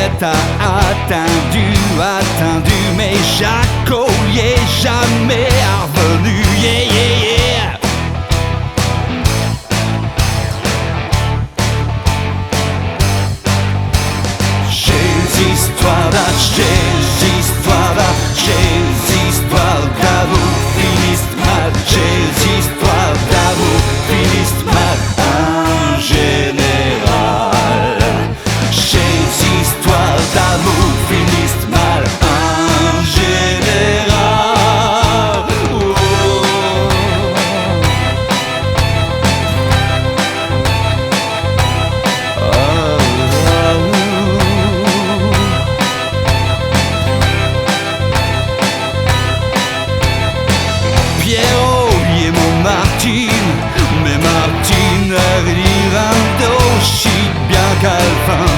Juliette a attendu, mais Jacques Collier jamais revenu. Yeah, yeah, yeah. J'ai histoires d'amour finissent mal. J'ai histoires d'amour finissent mal en général. J'ai histoires d'amour finissent mal en général. Oh. Pierrot et mon Martine, mais Martine arrivando aussi bien qu'Alphin,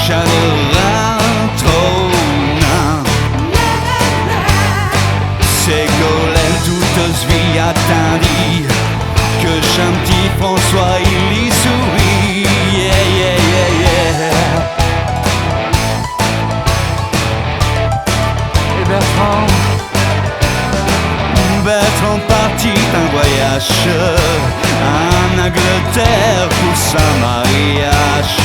Chanel-Rantona. Ségolène toute vie attendit que Chanty François il y sourit. Yeah, yeah, yeah, yeah. Et Bertrand partit un voyage en Angleterre pour son mariage.